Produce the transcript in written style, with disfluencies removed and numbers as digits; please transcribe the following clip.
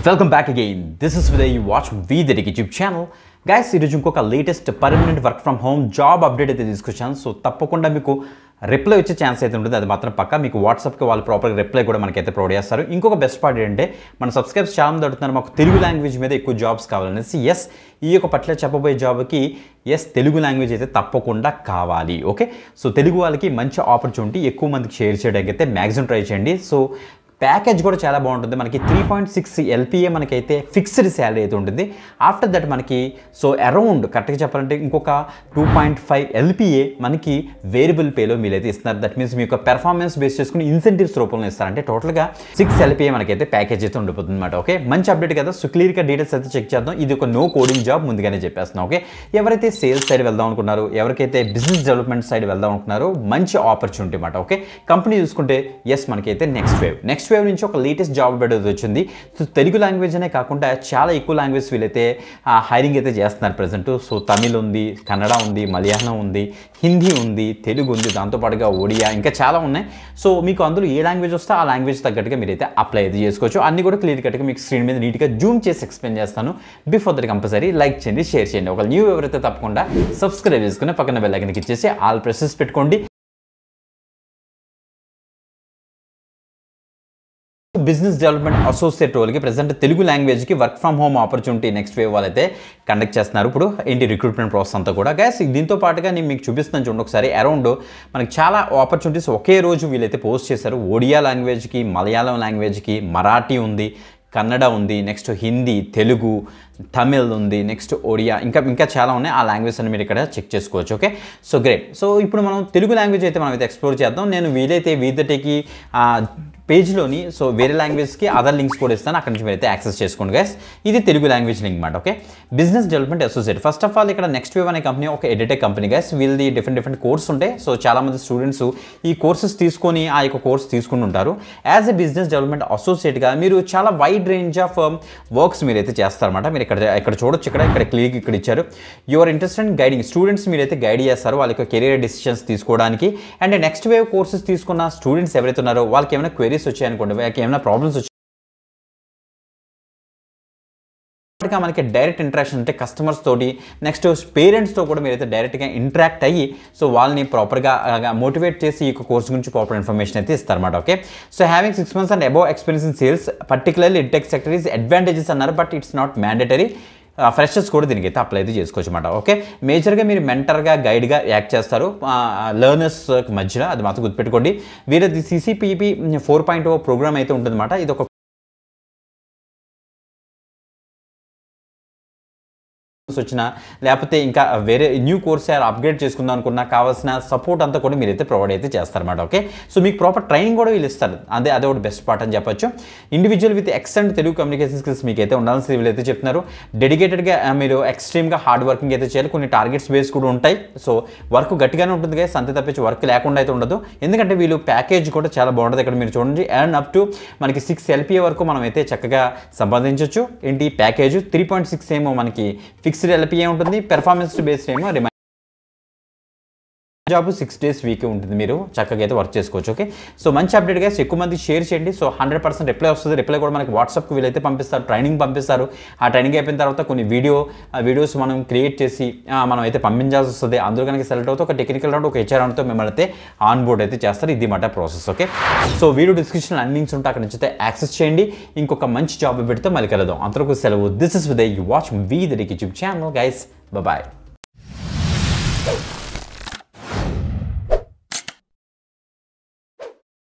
Welcome back again. This is Vidya. You watch the YouTube channel. Guys, this is a latest permanent work from home job update అయితే తీసుకొచ్చాను. So తప్పకుండా మీకు reply వచ్చే chance అయితే ఉంటుంది. అది మాత్రం పక్కా మీకు వాట్సాప్కి వాళ్ళు ప్రాపర్గా రిప్లై కూడా మనకైతే ప్రొవైడ్ చేస్తారు. ఇంకొక బెస్ట్ పార్ట్ ఏంటంటే మన సబ్స్క్రైబ్స్ చాలా మంది అడుగుతున్నారు మాకు తెలుగు లాంగ్వేజ్ మీద ఎక్కువ జాబ్స్ కావాలనేసి. ఎస్, ఈ యొక్క పట్ల చెప్పబోయే జాబ్కి తెలుగు లాంగ్వేజ్ అయితే తప్పకుండా కావాలి. ఓకే, సో తెలుగు వాళ్ళకి మంచి ఆపర్చునిటీ ఎక్కువ మందికి షేర్ చేయడానికి అయితే మ్యాక్సిమం ట్రై చేయండి. సో ప్యాకేజ్ కూడా చాలా బాగుంటుంది. మనకి 3.6 LPA మనకైతే ఫిక్స్డ్ శాలరీ అయితే ఉంటుంది. ఆఫ్టర్ దట్ మనకి సో అరౌండ్ కరెక్ట్గా చెప్పాలంటే ఇంకొక 2.5 LPA మనకి వేరియబుల్ పేలో మీరైతే ఇస్తున్నారు. దట్ మీన్స్ మీ యొక్క పెర్ఫార్మెన్స్ బేస్ చేసుకుని ఇన్సెంటివ్స్ రూపంలో ఇస్తారంటే టోటల్గా 6 LPA మనకైతే ప్యాకేజ్ అయితే ఉండిపోతుంది అనమాట. ఓకే, మంచి అప్డేట్ కదా. సో క్లియర్గా డీటెయిల్స్ అయితే చెక్ చేద్దాం. ఇది ఒక నో కోడింగ్ జాబ్ ముందుగానే చెప్పేస్తున్నాం. ఓకే, ఎవరైతే సేల్స్ సైడ్ వెళ్దాం అనుకున్నారో, ఎవరికైతే బిజినెస్ డెవలప్మెంట్ సైడ్ వెళ్దాం అనుకున్నారో మంచి ఆపర్చునిటీ అనమాట. ఓకే, కంపెనీ చూసుకుంటే మనకైతే నెక్స్ట్ వేవ్ నుంచి ఒక లేటెస్ట్ జాబ్ అప్డేట్ వచ్చింది. సో తెలుగు లాంగ్వేజ్ అనే కాకుండా చాలా ఎక్కువ లాంగ్వేజ్ వీళ్ళైతే హైరింగ్ అయితే చేస్తున్నారు ప్రజెంట్. సో తమిళ్ ఉంది, కన్నడ ఉంది, మలయాళం ఉంది, హిందీ ఉంది, తెలుగు ఉంది, దాంతోపాటుగా ఒడియా ఇంకా చాలా ఉన్నాయి. సో మీకు అందులో ఏ లాంగ్వేజ్ వస్తే ఆ లాంగ్వేజ్ తగ్గట్టుగా మీరైతే అప్లై అయితే చేసుకోవచ్చు. అన్ని కూడా క్లియర్ కట్గా మీకు స్క్రీన్ మీద నీట్గా జూమ్ చేసి ఎక్స్ప్లెయిన్ చేస్తాను. బిఫోర్ దట్ కంపల్సరీ లైక్ చేయండి, షేర్ చేయండి. ఒక న్యూ ఎవరైతే తప్పకుండా సబ్స్క్రైబ్ చేసుకుని పక్కన బెల్ ఐకాన్ ఇచ్చేసి ఆల్ ప్రెసెస్ పెట్టుకోండి. బిజినెస్ డెవలప్మెంట్ అసోసియేట్ రోల్కి ప్రజెంట్ తెలుగు లాంగ్వేజ్కి work from home opportunity next wave వాళ్ళైతే కండక్ట్ చేస్తున్నారు. ఇప్పుడు ఏంటి రిక్రూట్మెంట్ ప్రాసెస్ అంతా కూడా గైస్ దీంతో పాటుగా నేను మీకు చూపిస్తాను చూడండి ఒకసారి. అరౌండ్ మనకి చాలా ఆపర్చునిటీస్ ఒకే రోజు వీళ్ళైతే పోస్ట్ చేశారు. ఒడియా లాంగ్వేజ్కి, మలయాళం లాంగ్వేజ్కి, మరాఠీ ఉంది, కన్నడ ఉంది, నెక్స్ట్ హిందీ, తెలుగు, తమిళ్ ఉంది, నెక్స్ట్ ఒడియా ఇంకా చాలా ఉన్నాయి. ఆ లాంగ్వేజ్ అని మీరు ఇక్కడ చెక్ చేసుకోవచ్చు. Okay, so great. సో ఇప్పుడు మనం తెలుగు లాంగ్వేజ్ అయితే మనం అయితే ఎక్స్ప్లోర్ చేద్దాం. నేను వీలైతే వీదటేకి పేజ్లోని సో వేరే లాంగ్వేజ్కి అదర్ లింక్స్ కూడా ఇస్తాను, అక్కడ నుంచి మీరైతే యాక్సెస్ చేసుకోండి గైస్. ఇది తెలుగు లాంగ్వేజ్ లింక్ అనమాట. Okay, business development associate. First of all ఇక్కడ నెక్స్ట్ వేవ్ అనే కంపెనీ ఒక ఎడిటెక్ కంపెనీ గైస్. వీళ్ళది డిఫరెంట్ కోర్స్ ఉంటాయి. సో చాలామంది స్టూడెంట్స్ ఈ కోర్సెస్ తీసుకొని ఆ యొక్క కోర్స్ తీసుకుని ఉంటారు. యాజ్ ఎ బిజినెస్ డెవలప్మెంట్ అసోసియేట్గా మీరు చాలా వైడ్ రేంజ్ ఆఫ్ వర్క్స్ మీరైతే చేస్తారన్నమాట. మీరు ఇక్కడ చూడొచ్చు, ఇక్కడ క్లియర్గా ఇక్కడ ఇచ్చారు. Your interested in guiding students మీరైతే గైడ్ చేస్తారు వాళ్ళ యొక్క కెరీర్ డెసిషన్స్ తీసుకోవడానికి. అండ్ నెక్స్ట్ వేవ్ కోర్సెస్ తీసుకున్న స్టూడెంట్స్ ఎవరైతే ఉన్నారో వాళ్ళకి ఏమైనా క్వెరీస్ వచ్చాయనుకోండి, వాళ్ళకి ఏమైనా ప్రాబ్లమ్స్ వచ్చాయి, మనకి డైరెక్ట్ ఇంటరాక్షన్ అంటే కస్టమర్స్ తోటి నెక్స్ట్ పేరెంట్స్తో కూడా మీరైతే డైరెక్ట్గా ఇంటరాక్ట్ అయ్యి సో వాళ్ళని ప్రాపర్గా మోటివేట్ చేసి ఈ కోర్స్ గురించి ప్రాపర్ ఇన్ఫర్మేషన్ అయితే ఇస్తారన్నమాట. Okay, so having 6 months and above experience in sales particularly tech sector is advantages అన్నారు. But it's not mandatory. Freshers కూడా దీనికి అయితే అప్లై అయితే చేసుకోవచ్చు అనమాట. ఓకే, మేజర్గా మీరు మెంటర్గా గైడ్గా యాక్ట్ చేస్తారు లెర్నర్స్ మధ్యలో, అది మాత్రం గుర్తుపెట్టుకోండి. వీరది CCPP 4.0 ప్రోగ్రామ్ అయితే ఉంటుందన్నమాట. ఇది ఒక వచ్చినా లేకపోతే ఇంకా వేరే న్యూ కోర్స్ అప్గ్రేడ్ చేసుకుందాం అనుకున్నా కావాల్సిన సపోర్ట్ అంతా కూడా మీరైతే ప్రొవైడ్ అయితే చేస్తారన్నమాట. ఓకే, సో మీకు ప్రాపర్ ట్రైనింగ్ కూడా వీళ్ళు ఇస్తారు. అదే ఒకటి బెస్ట్ పార్ట్ అని చెప్పొచ్చు. Individual with excellent Telugu communication skills మీకు అయితే ఉండాల్సి వీళ్ళైతే చెప్తున్నారు. డెడికేటెడ్గా మీరు ఎక్స్ట్రీమ్గా హార్డ్ వర్కింగ్ అయితే చేయాలి. కొన్ని టార్గెట్స్ బేస్ కూడా ఉంటాయి. సో వర్క్ గట్టిగానే ఉంటుంది కదా, అంతే తప్పించి వర్క్ లేకుండా అయితే ఉండదు. ఎందుకంటే వీళ్ళు ప్యాకేజ్ కూడా చాలా బాగుంటుంది. ఇక్కడ మీరు చూడండి, అండ్ అప్ టు మనకి 6 LPA వరకు మనం అయితే చక్కగా సంపాదించవచ్చు. ఏంటి ప్యాకేజ్ 3.6 ఏమో మనకి ఫిక్స్డ్ LPA ఉంటుంది, పెర్ఫార్మెన్స్ బేస్డ్ ఏమో జాబ్ 6 days వీక్ ఉంటుంది. మీరు చక్కగా అయితే వర్క్ చేసుకోవచ్చు. ఓకే, సో మంచి అప్డేట్ గా ఎక్కువ మంది షేర్ చేయండి. సో 100% రిప్లై వస్తుంది. రిప్లై కూడా మనకి వాట్సాప్కి వీళ్ళైతే పంపిస్తారు, ట్రైనింగ్ పంపిస్తారు. ఆ ట్రైనింగ్ అయిపోయిన తర్వాత కొన్ని వీడియోస్ మనం క్రియేట్ చేసి మనం అయితే పంపించాల్సి వస్తుంది. అందులో కనుక సెలెక్ట్ అవుతే ఒక టెక్నికల్ రౌండ్, ఒక HR రౌండ్తో మిమ్మల్ని అయితే ఆన్ బోర్డ్ అయితే చేస్తారు. ఇది మాట process. Okay, so video description అన్ని లింక్స్ ఉంటే అక్కడ నుంచి అయితే యాక్సెస్ చేయండి. ఇంకొక మంచి జాబ్ పెడితే మళ్ళీ కలదాం. అంతవరకు సెలవు. దిస్ ఇస్ విదయ్. You watch we the YouTube channel guys. Bye.